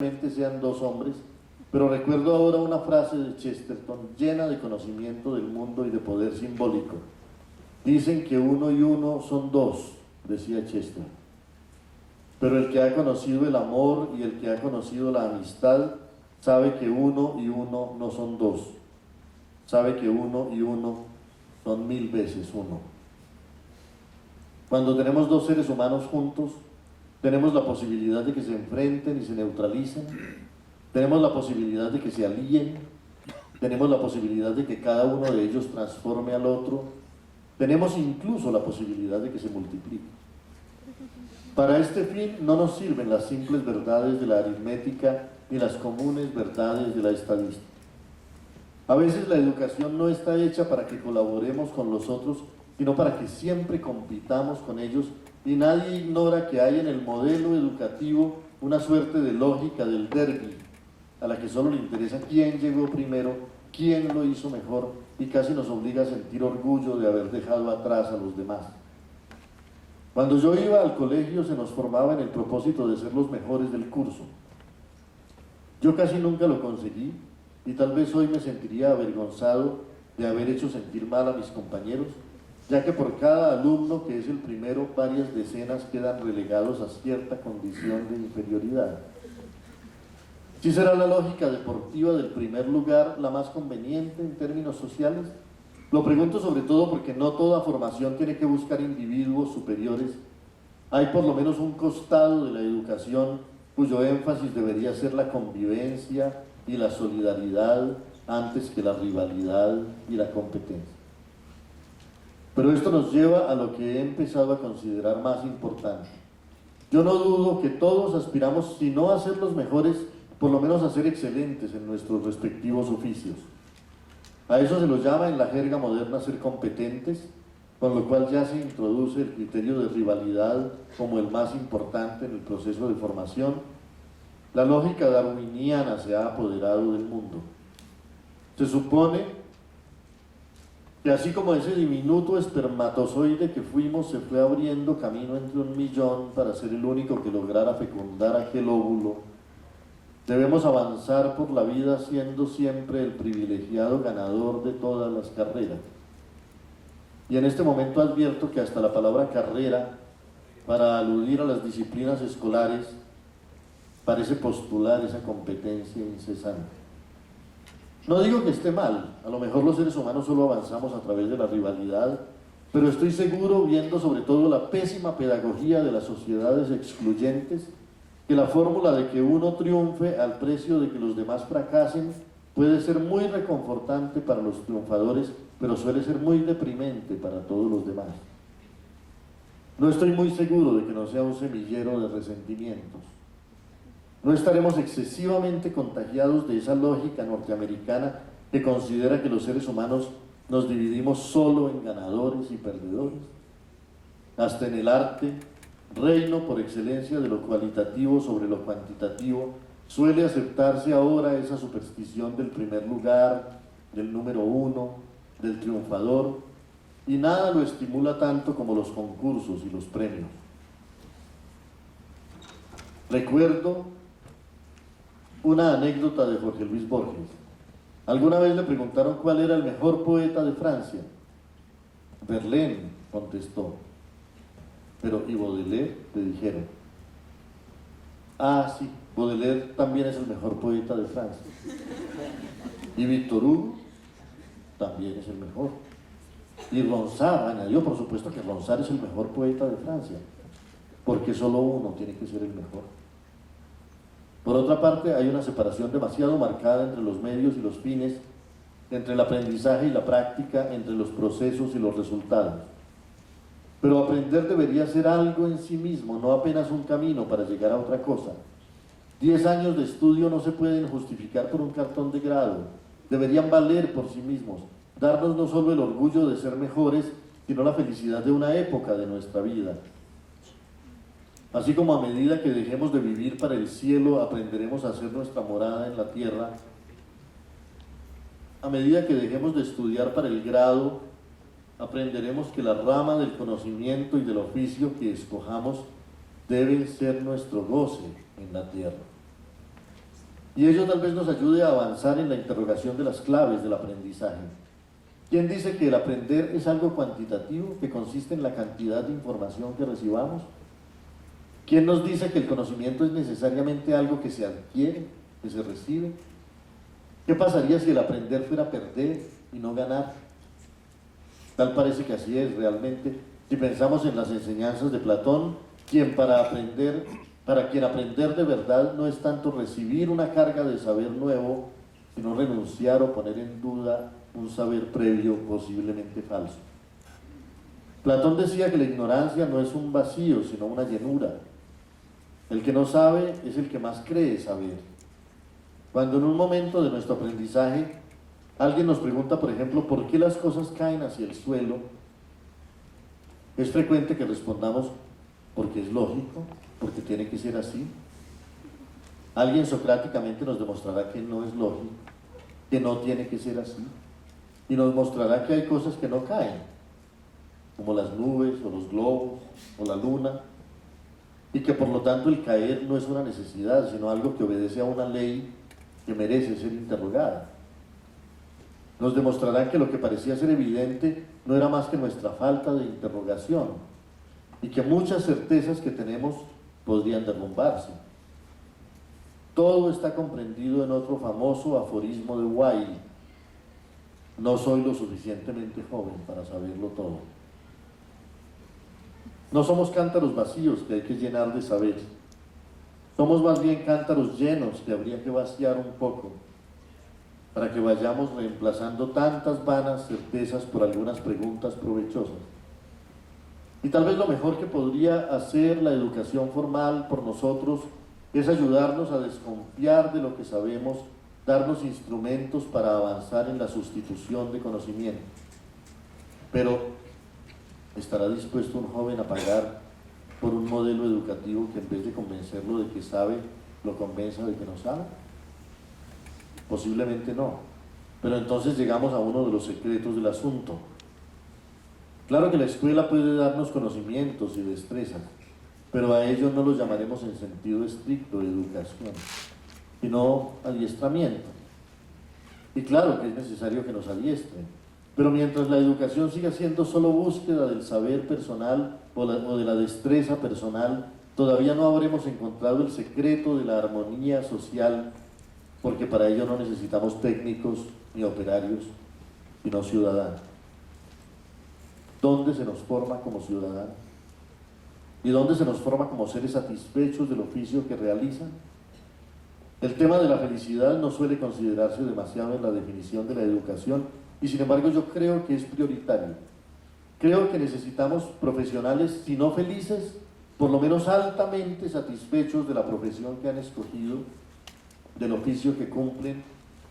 sean dos hombres, pero recuerdo ahora una frase de Chesterton llena de conocimiento del mundo y de poder simbólico. Dicen que uno y uno son dos, decía Chesterton, pero el que ha conocido el amor y el que ha conocido la amistad sabe que uno y uno no son dos, sabe que uno y uno son 1000 veces uno. Cuando tenemos dos seres humanos juntos, tenemos la posibilidad de que se enfrenten y se neutralicen, tenemos la posibilidad de que se alíen, tenemos la posibilidad de que cada uno de ellos transforme al otro, tenemos incluso la posibilidad de que se multiplique. Para este fin no nos sirven las simples verdades de la aritmética ni las comunes verdades de la estadística. A veces la educación no está hecha para que colaboremos con los otros, sino para que siempre compitamos con ellos, y nadie ignora que hay en el modelo educativo una suerte de lógica del derby, a la que solo le interesa quién llegó primero, quién lo hizo mejor, y casi nos obliga a sentir orgullo de haber dejado atrás a los demás. Cuando yo iba al colegio se nos formaba en el propósito de ser los mejores del curso. Yo casi nunca lo conseguí, y tal vez hoy me sentiría avergonzado de haber hecho sentir mal a mis compañeros, ya que por cada alumno que es el primero, varias decenas quedan relegados a cierta condición de inferioridad. ¿Sí será la lógica deportiva del primer lugar la más conveniente en términos sociales? Lo pregunto sobre todo porque no toda formación tiene que buscar individuos superiores. Hay por lo menos un costado de la educación cuyo énfasis debería ser la convivencia y la solidaridad antes que la rivalidad y la competencia. Pero esto nos lleva a lo que he empezado a considerar más importante. Yo no dudo que todos aspiramos, si no a ser los mejores, por lo menos a ser excelentes en nuestros respectivos oficios. A eso se lo llama en la jerga moderna ser competentes, con lo cual ya se introduce el criterio de rivalidad como el más importante en el proceso de formación. La lógica darwiniana se ha apoderado del mundo. Se supone que así como ese diminuto espermatozoide que fuimos se fue abriendo camino entre 1.000.000 para ser el único que lograra fecundar aquel óvulo, debemos avanzar por la vida siendo siempre el privilegiado ganador de todas las carreras. Y en este momento advierto que hasta la palabra carrera, para aludir a las disciplinas escolares, parece postular esa competencia incesante. No digo que esté mal, a lo mejor los seres humanos solo avanzamos a través de la rivalidad, pero estoy seguro, viendo sobre todo la pésima pedagogía de las sociedades excluyentes, que la fórmula de que uno triunfe al precio de que los demás fracasen puede ser muy reconfortante para los triunfadores, pero suele ser muy deprimente para todos los demás. No estoy muy seguro de que no sea un semillero de resentimientos. No estaremos excesivamente contagiados de esa lógica norteamericana que considera que los seres humanos nos dividimos solo en ganadores y perdedores. Hasta en el arte, reino por excelencia de lo cualitativo sobre lo cuantitativo, suele aceptarse ahora esa superstición del primer lugar, del número uno, del triunfador, y nada lo estimula tanto como los concursos y los premios. Recuerdo una anécdota de Jorge Luis Borges. Alguna vez le preguntaron cuál era el mejor poeta de Francia. Verlaine, contestó. Pero ¿y Baudelaire? Le dijeron. Ah, sí, Baudelaire también es el mejor poeta de Francia. Y Victor Hugo también es el mejor. Y Ronsard añadió, por supuesto que Ronsard es el mejor poeta de Francia, porque solo uno tiene que ser el mejor. Por otra parte, hay una separación demasiado marcada entre los medios y los fines, entre el aprendizaje y la práctica, entre los procesos y los resultados. Pero aprender debería ser algo en sí mismo, no apenas un camino para llegar a otra cosa. 10 años de estudio no se pueden justificar por un cartón de grado, deberían valer por sí mismos, darnos no solo el orgullo de ser mejores, sino la felicidad de una época de nuestra vida. Así como a medida que dejemos de vivir para el cielo, aprenderemos a hacer nuestra morada en la tierra, a medida que dejemos de estudiar para el grado, aprenderemos que la rama del conocimiento y del oficio que escojamos debe ser nuestro goce en la tierra. y ello tal vez nos ayude a avanzar en la interrogación de las claves del aprendizaje. ¿Quién dice que el aprender es algo cuantitativo, que consiste en la cantidad de información que recibamos? ¿Quién nos dice que el conocimiento es necesariamente algo que se adquiere, que se recibe? ¿Qué pasaría si el aprender fuera perder y no ganar? Tal parece que así es realmente. Si pensamos en las enseñanzas de Platón, para quien aprender de verdad no es tanto recibir una carga de saber nuevo, sino renunciar o poner en duda un saber previo posiblemente falso. Platón decía que la ignorancia no es un vacío, sino una llenura. El que no sabe es el que más cree saber. Cuando en un momento de nuestro aprendizaje alguien nos pregunta, por ejemplo, ¿por qué las cosas caen hacia el suelo?, es frecuente que respondamos, porque es lógico, porque tiene que ser así. Alguien socráticamente nos demostrará que no es lógico, que no tiene que ser así, y nos mostrará que hay cosas que no caen, como las nubes, o los globos, o la luna, y que por lo tanto el caer no es una necesidad, sino algo que obedece a una ley que merece ser interrogada. Nos demostrarán que lo que parecía ser evidente no era más que nuestra falta de interrogación, y que muchas certezas que tenemos podrían derrumbarse. Todo está comprendido en otro famoso aforismo de Wilde: no soy lo suficientemente joven para saberlo todo. No somos cántaros vacíos que hay que llenar de saber. Somos más bien cántaros llenos que habría que vaciar un poco, para que vayamos reemplazando tantas vanas certezas por algunas preguntas provechosas. Y tal vez lo mejor que podría hacer la educación formal por nosotros es ayudarnos a desconfiar de lo que sabemos, darnos instrumentos para avanzar en la sustitución de conocimiento. Pero, ¿estará dispuesto un joven a pagar por un modelo educativo que en vez de convencerlo de que sabe, lo convenza de que no sabe? Posiblemente no. Pero entonces llegamos a uno de los secretos del asunto. Claro que la escuela puede darnos conocimientos y destrezas, pero a ellos no los llamaremos en sentido estricto de educación, sino adiestramiento. Y claro que es necesario que nos adiestren, pero mientras la educación siga siendo solo búsqueda del saber personal o de la destreza personal, todavía no habremos encontrado el secreto de la armonía social, porque para ello no necesitamos técnicos ni operarios, sino ciudadanos. ¿Dónde se nos forma como ciudadanos? ¿Y dónde se nos forma como seres satisfechos del oficio que realizan? El tema de la felicidad no suele considerarse demasiado en la definición de la educación, y sin embargo yo creo que es prioritario. Creo que necesitamos profesionales, si no felices, por lo menos altamente satisfechos de la profesión que han escogido, del oficio que cumplen,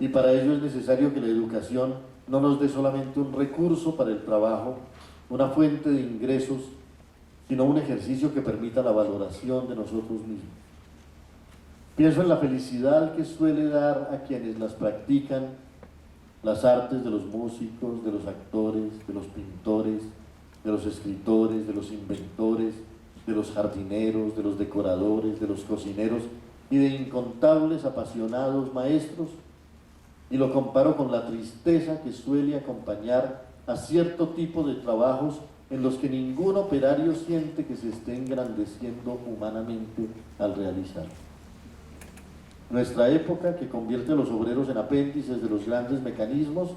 y para ello es necesario que la educación no nos dé solamente un recurso para el trabajo, una fuente de ingresos, sino un ejercicio que permita la valoración de nosotros mismos. Pienso en la felicidad que suele dar a quienes las practican, las artes de los músicos, de los actores, de los pintores, de los escritores, de los inventores, de los jardineros, de los decoradores, de los cocineros y de incontables apasionados maestros, y lo comparo con la tristeza que suele acompañar a cierto tipo de trabajos en los que ningún operario siente que se esté engrandeciendo humanamente al realizar. Nuestra época, que convierte a los obreros en apéndices de los grandes mecanismos,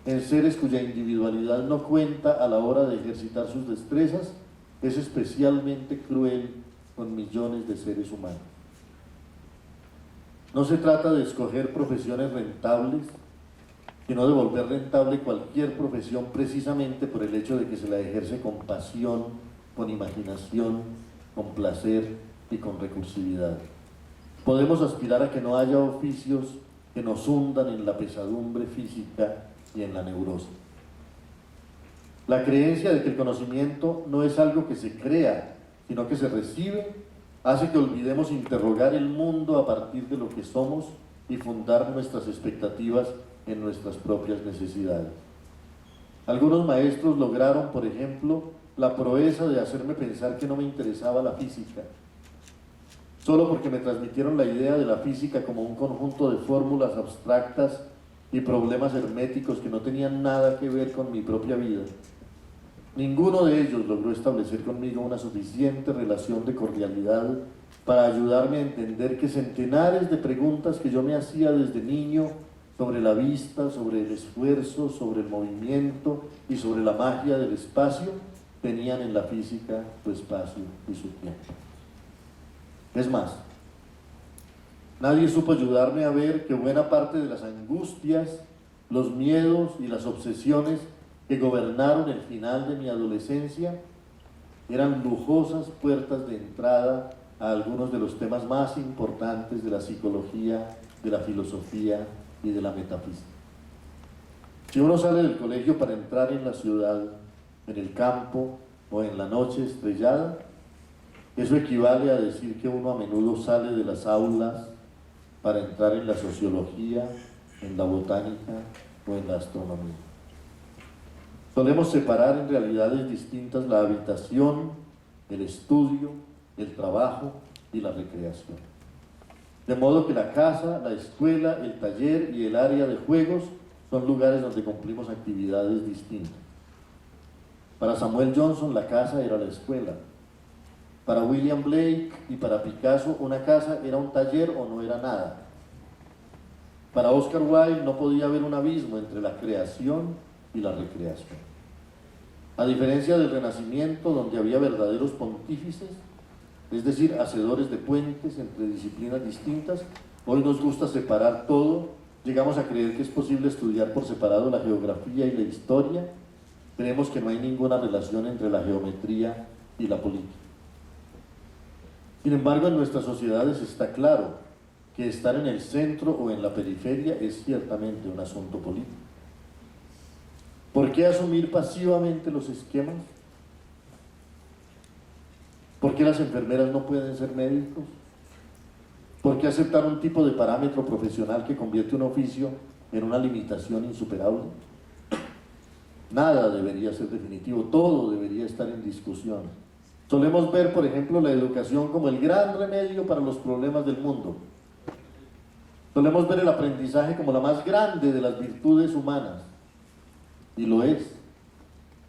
en seres cuya individualidad no cuenta a la hora de ejercitar sus destrezas, es especialmente cruel con millones de seres humanos. No se trata de escoger profesiones rentables, sino de volver rentable cualquier profesión precisamente por el hecho de que se la ejerce con pasión, con imaginación, con placer y con recursividad. Podemos aspirar a que no haya oficios que nos hundan en la pesadumbre física y en la neurosis. La creencia de que el conocimiento no es algo que se crea, sino que se recibe, hace que olvidemos interrogar el mundo a partir de lo que somos y fundar nuestras expectativas en nuestras propias necesidades. Algunos maestros lograron, por ejemplo, la proeza de hacerme pensar que no me interesaba la física. solo porque me transmitieron la idea de la física como un conjunto de fórmulas abstractas y problemas herméticos que no tenían nada que ver con mi propia vida. Ninguno de ellos logró establecer conmigo una suficiente relación de cordialidad para ayudarme a entender que centenares de preguntas que yo me hacía desde niño sobre la vista, sobre el esfuerzo, sobre el movimiento y sobre la magia del espacio, tenían en la física su espacio y su tiempo. Es más, nadie supo ayudarme a ver que buena parte de las angustias, los miedos y las obsesiones que gobernaron el final de mi adolescencia eran lujosas puertas de entrada a algunos de los temas más importantes de la psicología, de la filosofía y de la metafísica. Si uno sale del colegio para entrar en la ciudad, en el campo o en la noche estrellada, eso equivale a decir que uno a menudo sale de las aulas para entrar en la sociología, en la botánica o en la astronomía. Solemos separar en realidades distintas la habitación, el estudio, el trabajo y la recreación. De modo que la casa, la escuela, el taller y el área de juegos son lugares donde cumplimos actividades distintas. Para Samuel Johnson la casa era la escuela. Para William Blake y para Picasso una casa era un taller o no era nada. Para Oscar Wilde no podía haber un abismo entre la creación y la recreación. A diferencia del Renacimiento, donde había verdaderos pontífices, es decir, hacedores de puentes entre disciplinas distintas, hoy nos gusta separar todo, llegamos a creer que es posible estudiar por separado la geografía y la historia, creemos que no hay ninguna relación entre la geometría y la política. Sin embargo, en nuestras sociedades está claro que estar en el centro o en la periferia es ciertamente un asunto político. ¿Por qué asumir pasivamente los esquemas? ¿Por qué las enfermeras no pueden ser médicos? ¿Por qué aceptar un tipo de parámetro profesional que convierte un oficio en una limitación insuperable? Nada debería ser definitivo, todo debería estar en discusión. Solemos ver, por ejemplo, la educación como el gran remedio para los problemas del mundo. Solemos ver el aprendizaje como la más grande de las virtudes humanas, y lo es.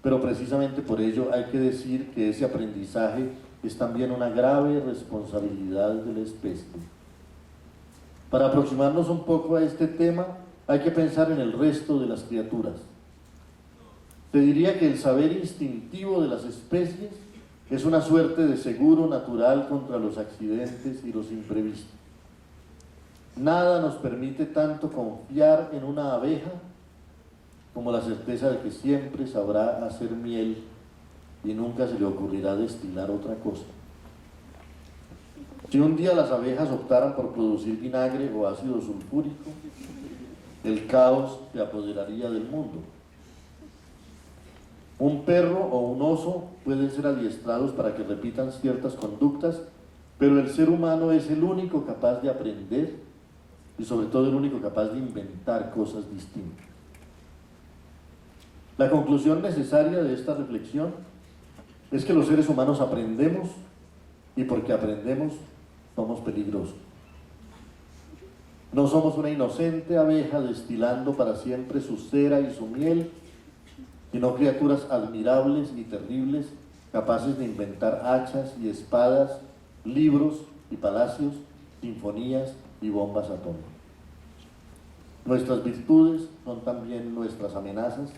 Pero precisamente por ello hay que decir que ese aprendizaje es también una grave responsabilidad de la especie. Para aproximarnos un poco a este tema, hay que pensar en el resto de las criaturas. Se diría que el saber instintivo de las especies es una suerte de seguro natural contra los accidentes y los imprevistos. Nada nos permite tanto confiar en una abeja como la certeza de que siempre sabrá hacer miel y nunca se le ocurrirá destilar otra cosa. Si un día las abejas optaran por producir vinagre o ácido sulfúrico, el caos se apoderaría del mundo. Un perro o un oso pueden ser adiestrados para que repitan ciertas conductas, pero el ser humano es el único capaz de aprender y sobre todo el único capaz de inventar cosas distintas. La conclusión necesaria de esta reflexión es que los seres humanos aprendemos y porque aprendemos somos peligrosos. No somos una inocente abeja destilando para siempre su cera y su miel, sino criaturas admirables y terribles, capaces de inventar hachas y espadas, libros y palacios, sinfonías y bombas atómicas. Nuestras virtudes son también nuestras amenazas.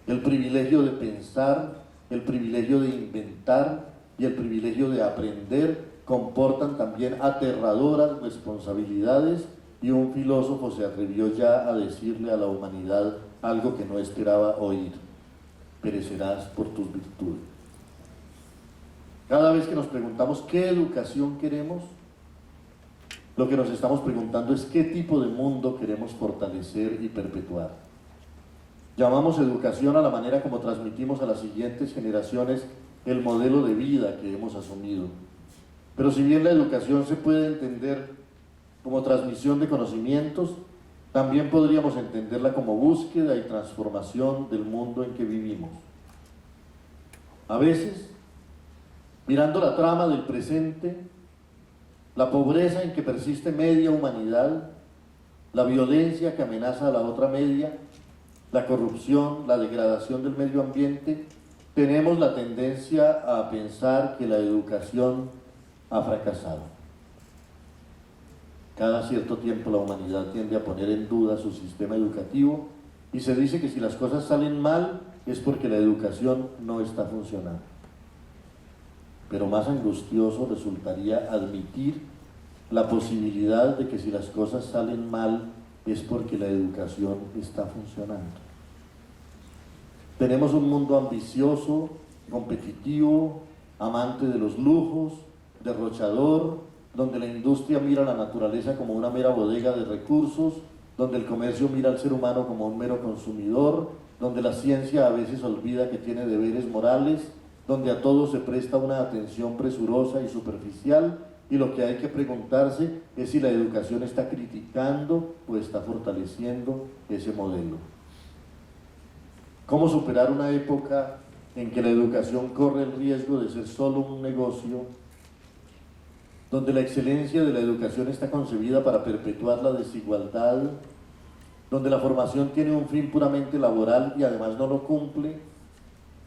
El privilegio de pensar, el privilegio de inventar y el privilegio de aprender comportan también aterradoras responsabilidades, y un filósofo se atrevió ya a decirle a la humanidad algo que no esperaba oír: perecerás por tus virtudes. Cada vez que nos preguntamos qué educación queremos, lo que nos estamos preguntando es qué tipo de mundo queremos fortalecer y perpetuar. Llamamos educación a la manera como transmitimos a las siguientes generaciones el modelo de vida que hemos asumido. Pero si bien la educación se puede entender como transmisión de conocimientos, también podríamos entenderla como búsqueda y transformación del mundo en que vivimos. A veces, mirando la trama del presente, la pobreza en que persiste media humanidad, la violencia que amenaza a la otra media, la corrupción, la degradación del medio ambiente, tenemos la tendencia a pensar que la educación ha fracasado. Cada cierto tiempo la humanidad tiende a poner en duda su sistema educativo y se dice que si las cosas salen mal es porque la educación no está funcionando. Pero más angustioso resultaría admitir la posibilidad de que si las cosas salen mal es porque la educación está funcionando. Tenemos un mundo ambicioso, competitivo, amante de los lujos, derrochador, donde la industria mira a la naturaleza como una mera bodega de recursos, donde el comercio mira al ser humano como un mero consumidor, donde la ciencia a veces olvida que tiene deberes morales, donde a todo se presta una atención presurosa y superficial, y lo que hay que preguntarse es si la educación está criticando o está fortaleciendo ese modelo. ¿Cómo superar una época en que la educación corre el riesgo de ser solo un negocio, donde la excelencia de la educación está concebida para perpetuar la desigualdad, donde la formación tiene un fin puramente laboral y además no lo cumple,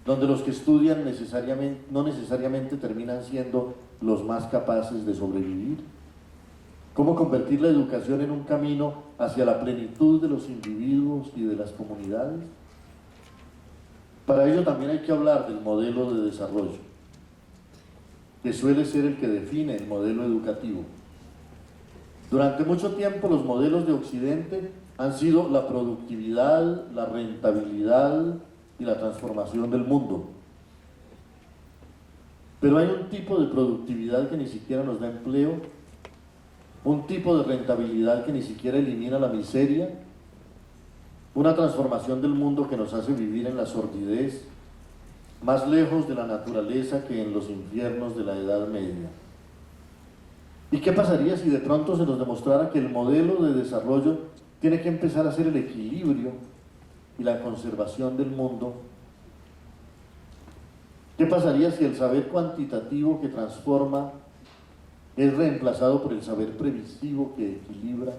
donde los que estudian no necesariamente terminan siendo los más capaces de sobrevivir? ¿Cómo convertir la educación en un camino hacia la plenitud de los individuos y de las comunidades? Para ello también hay que hablar del modelo de desarrollo, que suele ser el que define el modelo educativo. Durante mucho tiempo los modelos de Occidente han sido la productividad, la rentabilidad y la transformación del mundo. Pero hay un tipo de productividad que ni siquiera nos da empleo, un tipo de rentabilidad que ni siquiera elimina la miseria, una transformación del mundo que nos hace vivir en la sordidez, más lejos de la naturaleza que en los infiernos de la Edad Media. ¿Y qué pasaría si de pronto se nos demostrara que el modelo de desarrollo tiene que empezar a ser el equilibrio y la conservación del mundo? ¿Qué pasaría si el saber cuantitativo que transforma es reemplazado por el saber previsivo que equilibra?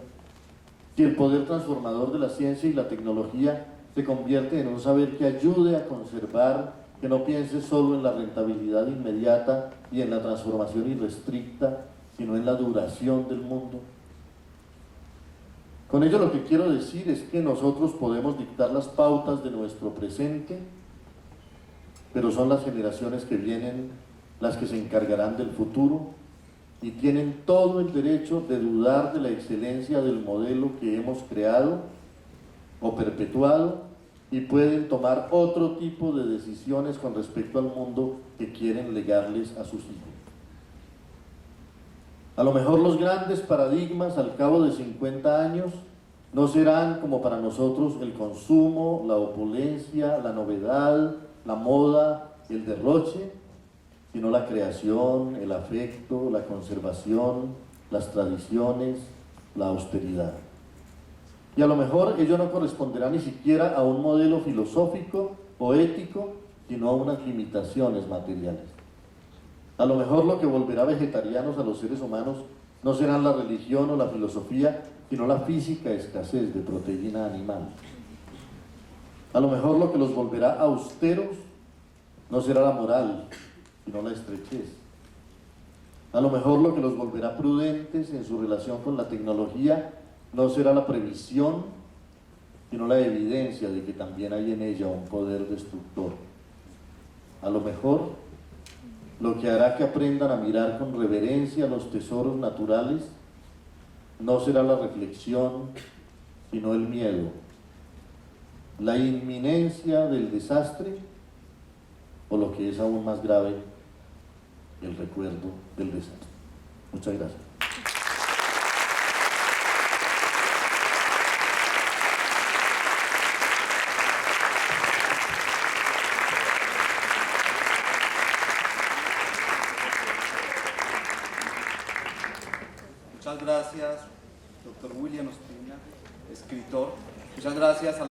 Si el poder transformador de la ciencia y la tecnología se convierte en un saber que ayude a conservar, que no piense solo en la rentabilidad inmediata y en la transformación irrestricta, sino en la duración del mundo. Con ello lo que quiero decir es que nosotros podemos dictar las pautas de nuestro presente, pero son las generaciones que vienen las que se encargarán del futuro y tienen todo el derecho de dudar de la excelencia del modelo que hemos creado o perpetuado y pueden tomar otro tipo de decisiones con respecto al mundo que quieren legarles a sus hijos. A lo mejor los grandes paradigmas al cabo de 50 años no serán como para nosotros el consumo, la opulencia, la novedad, la moda, el derroche, sino la creación, el afecto, la conservación, las tradiciones, la austeridad. Y a lo mejor ello no corresponderá ni siquiera a un modelo filosófico o ético, sino a unas limitaciones materiales. A lo mejor lo que volverá vegetarianos a los seres humanos no serán la religión o la filosofía, sino la física escasez de proteína animal. A lo mejor lo que los volverá austeros no será la moral, sino la estrechez. A lo mejor lo que los volverá prudentes en su relación con la tecnología no será la previsión, sino la evidencia de que también hay en ella un poder destructor. A lo mejor lo que hará que aprendan a mirar con reverencia los tesoros naturales no será la reflexión, sino el miedo, la inminencia del desastre o lo que es aún más grave, el recuerdo del desastre. Muchas gracias. Muchas gracias, doctor William Ospina, escritor. Muchas gracias a